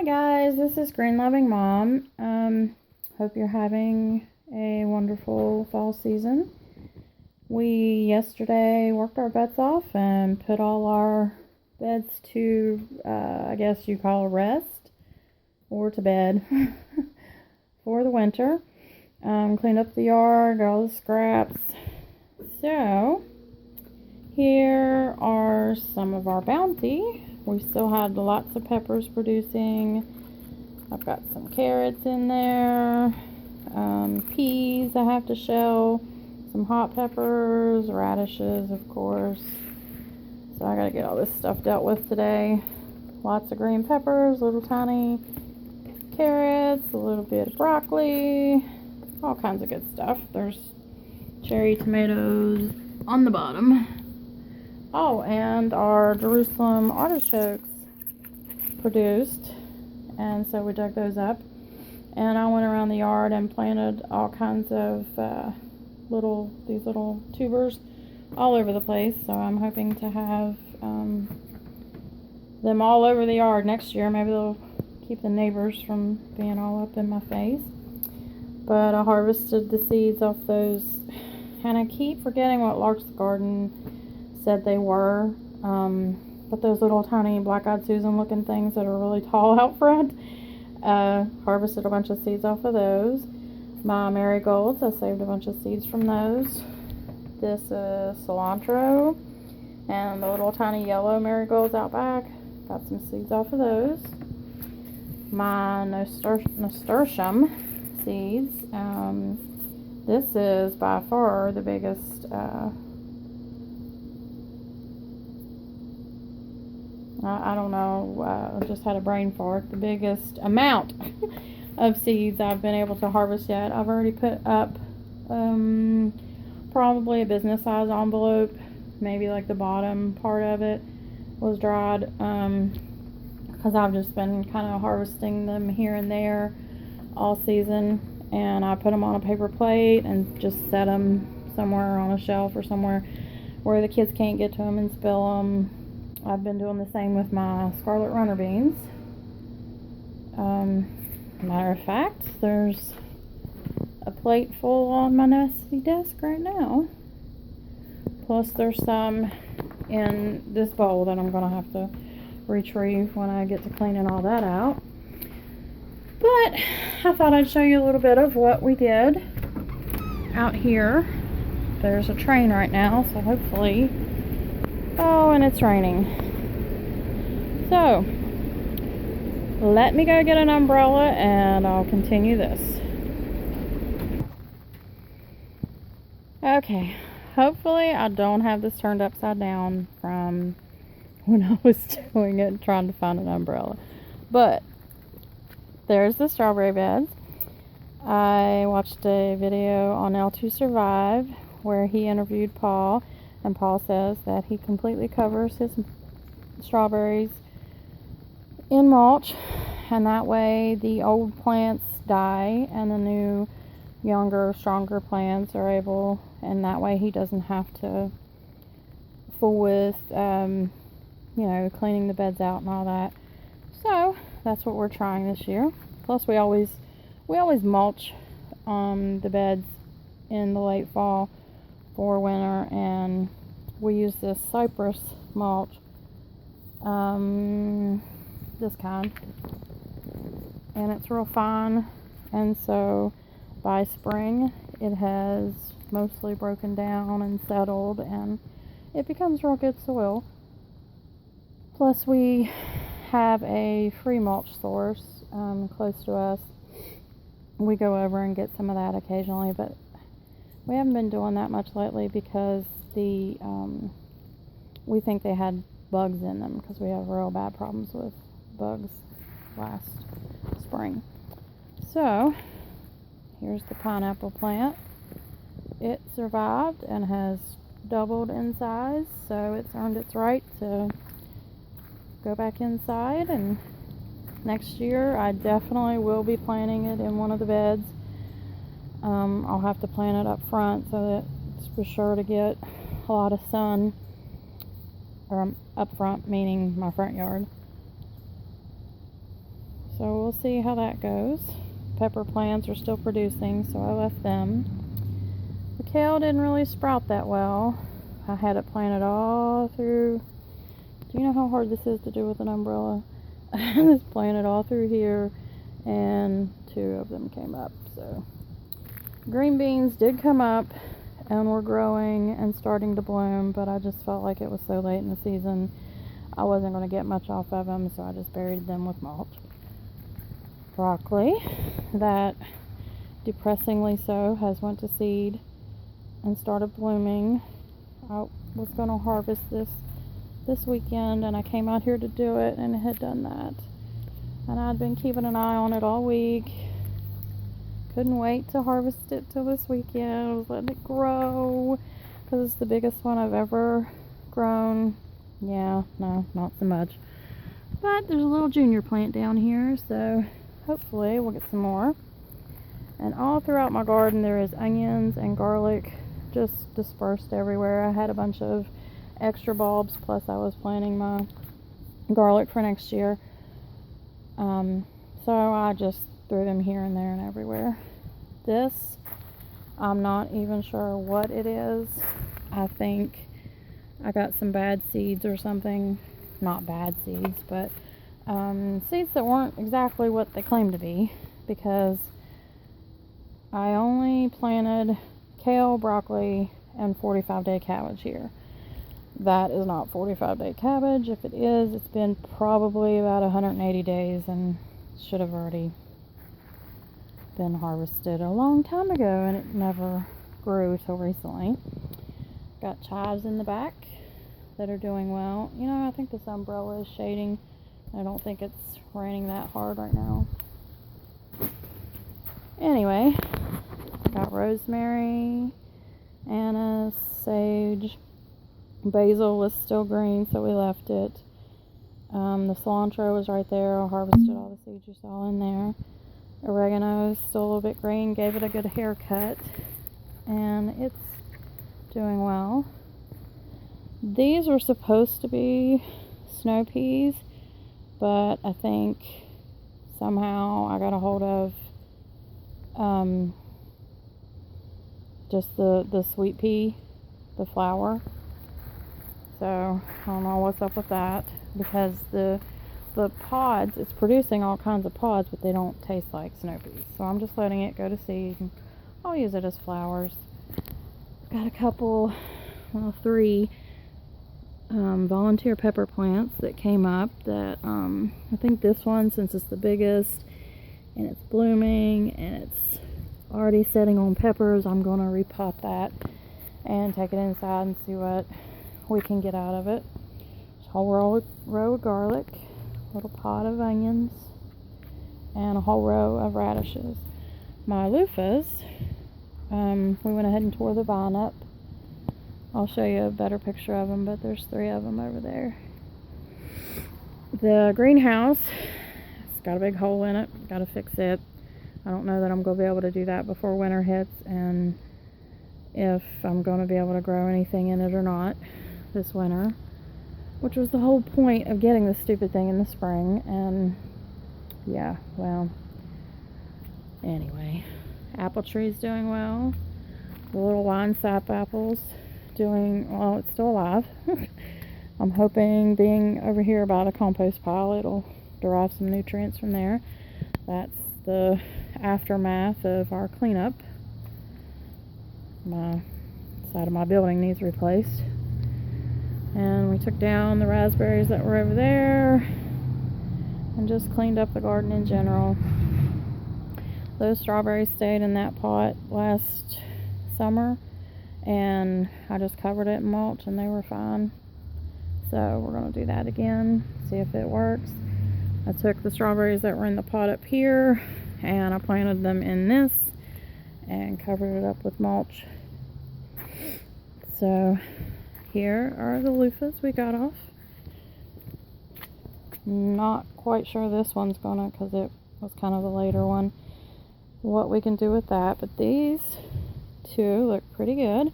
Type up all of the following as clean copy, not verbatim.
Hi guys, this is Green Loving Mom. Hope you're having a wonderful fall season. We yesterday worked our butts off and put all our beds to, I guess you call rest or to bed for the winter. Cleaned up the yard, got all the scraps. So, here are some of our bounty. We still had lots of peppers producing. I've got some carrots in there, peas I have to shell, some hot peppers, radishes, of course. So I gotta get all this stuff dealt with today. Lots of green peppers, little tiny carrots, a little bit of broccoli, all kinds of good stuff. There's cherry tomatoes on the bottom. Oh, and our Jerusalem artichokes produced, and so we dug those up. And I went around the yard and planted all kinds of these little tubers all over the place. So I'm hoping to have them all over the yard next year. Maybe they'll keep the neighbors from being all up in my face. But I harvested the seeds off those, and I keep forgetting what Lark's Garden said they were, but those little tiny black-eyed Susan looking things that are really tall out front, harvested a bunch of seeds off of those. My marigolds, I saved a bunch of seeds from those. This is cilantro, and the little tiny yellow marigolds out back, got some seeds off of those. My nasturtium seeds, this is by far the biggest I don't know, I just had a brain fart. The biggest amount of seeds I've been able to harvest yet. I've already put up probably a business size envelope. Maybe like the bottom part of it was dried, because I've just been kind of harvesting them here and there all season. And I put them on a paper plate and just set them somewhere on a shelf or somewhere where the kids can't get to them and spill them. I've been doing the same with my scarlet runner beans. Matter of fact, there's a plate full on my nasty desk right now. Plus there's some in this bowl that I'm going to have to retrieve when I get to cleaning all that out. But I thought I'd show you a little bit of what we did out here. There's a train right now, so hopefully... Oh, and it's raining. So, let me go get an umbrella and I'll continue this. Okay, hopefully I don't have this turned upside down from when I was doing it, trying to find an umbrella. But, there's the strawberry beds. I watched a video on L2 Survive where he interviewed Paul. And Paul says that he completely covers his strawberries in mulch, and that way the old plants die and the new, younger, stronger plants are able, and that way he doesn't have to fool with, cleaning the beds out and all that. So that's what we're trying this year. Plus we always mulch the beds in the late fall for winter, and we use this cypress mulch, this kind, and it's real fine, and so by spring it has mostly broken down and settled, and it becomes real good soil. Plus we have a free mulch source close to us. We go over and get some of that occasionally, but we haven't been doing that much lately because we think they had bugs in them, because we have real bad problems with bugs last spring. So, here's the pineapple plant. It survived and has doubled in size, so it's earned its right to go back inside, and next year I definitely will be planting it in one of the beds. I'll have to plant it up front so that it's for sure to get a lot of sun, or up front meaning my front yard. So we'll see how that goes. Pepper plants are still producing, so I left them. The kale didn't really sprout that well. I had it planted all through. Do you know how hard this is to do with an umbrella? It's planted all through here, and 2 of them came up. So green beans did come up and were growing and starting to bloom, but I just felt like it was so late in the season I wasn't going to get much off of them, so I just buried them with mulch. Broccoli, that depressingly so has went to seed and started blooming. I was going to harvest this weekend, and I came out here to do it, and it had done that. And I'd been keeping an eye on it all week. Couldn't wait to harvest it till this weekend. I was letting it grow because it's the biggest one I've ever grown. Yeah, no, not so much. But there's a little junior plant down here, so hopefully we'll get some more. And all throughout my garden there is onions and garlic just dispersed everywhere. I had a bunch of extra bulbs, plus I was planting my garlic for next year. So I just threw them here and there and everywhere. This, I'm not even sure what it is. I think I got some bad seeds or something. Not bad seeds, but seeds that weren't exactly what they claimed to be, because I only planted kale, broccoli, and 45-day cabbage here. That is not 45-day cabbage. If it is, it's been probably about 180 days and should have already been harvested a long time ago, and it never grew till recently. Got chives in the back that are doing well. You know, I think this umbrella is shading. I don't think it's raining that hard right now. Anyway, got rosemary, anise, sage. Basil was still green, so we left it. The cilantro was right there. I harvested all the seeds you saw in there. Oregano is still a little bit green. Gave it a good haircut, and it's doing well. These were supposed to be snow peas, but I think somehow I got a hold of just the sweet pea, the flower. So I don't know what's up with that, because the pods, it's producing all kinds of pods, but they don't taste like snow peas. So I'm just letting it go to seed, and I'll use it as flowers. Got a couple, well, 3 volunteer pepper plants that came up that I think this one, since it's the biggest and it's blooming and it's already setting on peppers, I'm going to repot that and take it inside and see what we can get out of it. A whole row of garlic, a little pot of onions, and a whole row of radishes. My loofahs, we went ahead and tore the vine up. I'll show you a better picture of them, but there's 3 of them over there. The greenhouse, it's got a big hole in it. Got to fix it. I don't know that I'm going to be able to do that before winter hits, and if I'm going to be able to grow anything in it or not this winter, which was the whole point of getting this stupid thing in the spring. And yeah, well, anyway, apple tree's doing well. The little wine sap apples doing well. It's still alive. I'm hoping, being over here about a compost pile, it'll derive some nutrients from there. That's the aftermath of our cleanup. My side of my building needs replaced, and we took down the raspberries that were over there and just cleaned up the garden in general. Those strawberries stayed in that pot last summer, and I just covered it in mulch and they were fine. So we're going to do that again, see if it works. I took the strawberries that were in the pot up here and I planted them in this and covered it up with mulch. So here are the loofahs we got off. Not quite sure this one's gonna, because it was kind of a later one, what we can do with that, but these 2 look pretty good.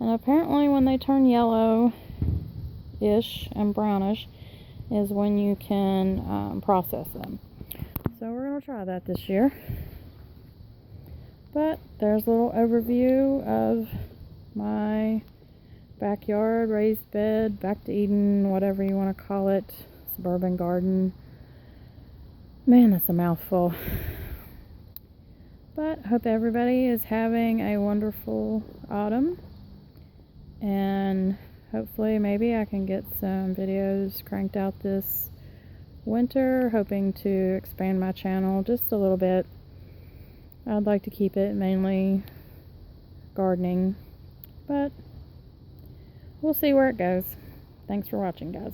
And apparently when they turn yellow-ish and brownish is when you can process them. So we're going to try that this year. But there's a little overview of my backyard, raised bed, back to Eden, whatever you want to call it, suburban garden. Man, that's a mouthful. But hope everybody is having a wonderful autumn, and hopefully maybe I can get some videos cranked out this winter, hoping to expand my channel just a little bit. I'd like to keep it mainly gardening, but we'll see where it goes. Thanks for watching, guys.